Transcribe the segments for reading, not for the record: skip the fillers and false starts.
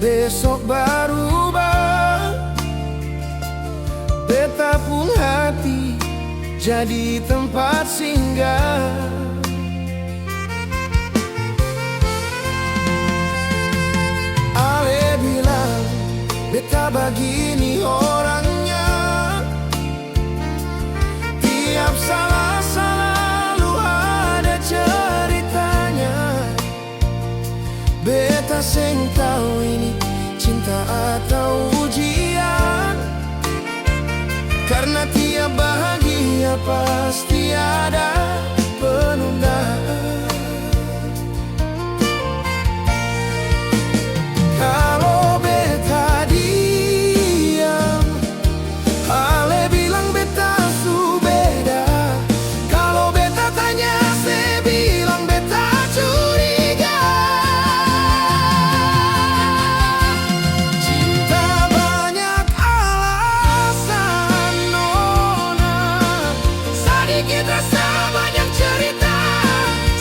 besok berubah. Beta pun hati jadi tempat singgah. Ale bilang beta begini orangnya, tiap salah selalu ada ceritanya. Beta seng tahu ini cinta atau ujian, karena tiap bahagia pasti ada penundaan. Kalau beta diam, ale bilang beta su beda. Kalau beta tanya, se bilang beta curiga. Cinta banyak alasan, nona. Sedikit rasa banyak cerita.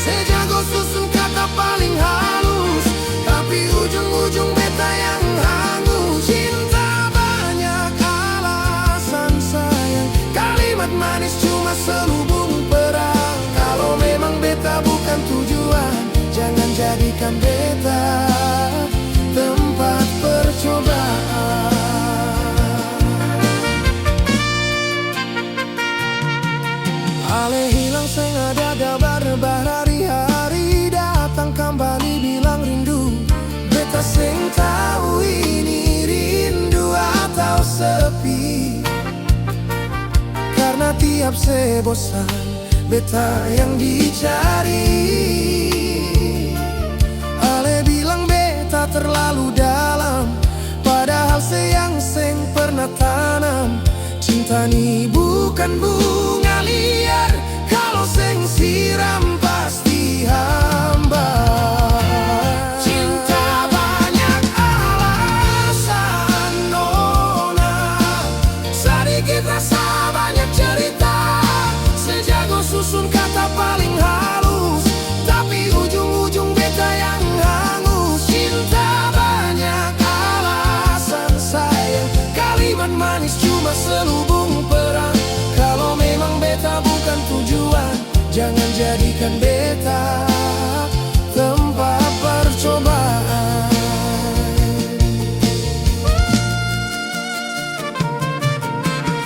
Sejago susun kata paling halus, tapi ujung-ujung beta yang hangus. Cinta banyak alasan sayang, kalimat manis cuma selubung perang. Kalau memang beta bukan tujuan, jangan jadikan beta tempat percobaan. Ale hilang seng ada kabar berhari-hari, datang kembali bilang rindu. Beta seng tahu ini rindu atau sepi, karena tiap se bosan beta yang dicari. Ale bilang beta terlalu dalam, padahal se yang seng pernah tanam. Cinta ni bukan bunga liar, kalau seng siram pasti hambar. Cinta banyak alasan, nona. Sedikit rasa banyak cerita. Sejago susun kata paling halus, tapi ujung-ujung beta yang hangus. Cinta banyak alasan sayang, kalimat manis cuma selubung perang. Kalau memang beta bukan tujuan, jangan jadikan beta tempat percobaan.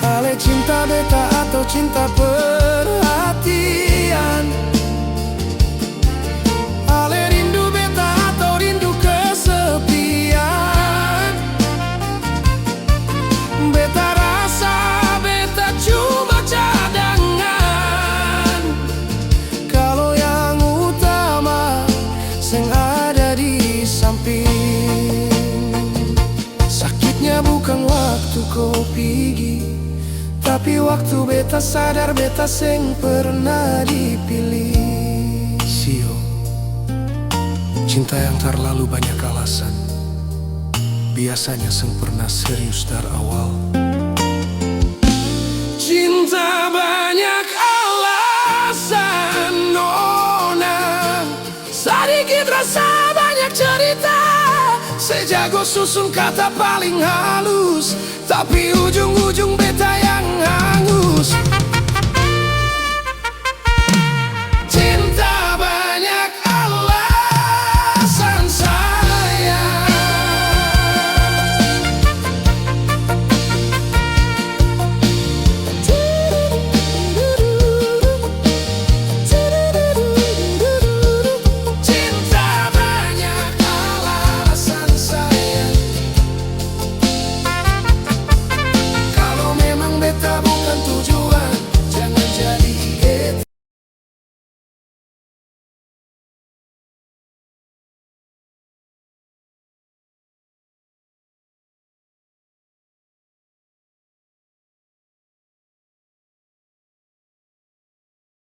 Ale cinta beta atau cinta perhatian? Ale rindu beta atau rindu kesepian? Beta rasa beta cuma cadangan, kalau yang utama seng ada di samping. Sakitnya bukan waktu kau pergi, tapi waktu beta sadar beta seng pernah dipilih. Sio, cinta yang terlalu banyak alasan, biasanya seng pernah serius dari awal. Cinta banyak alasan, nona. Sedikit rasa banyak cerita. Sejago susun kata paling halus, tapi ujung-ujung beta yang hangus.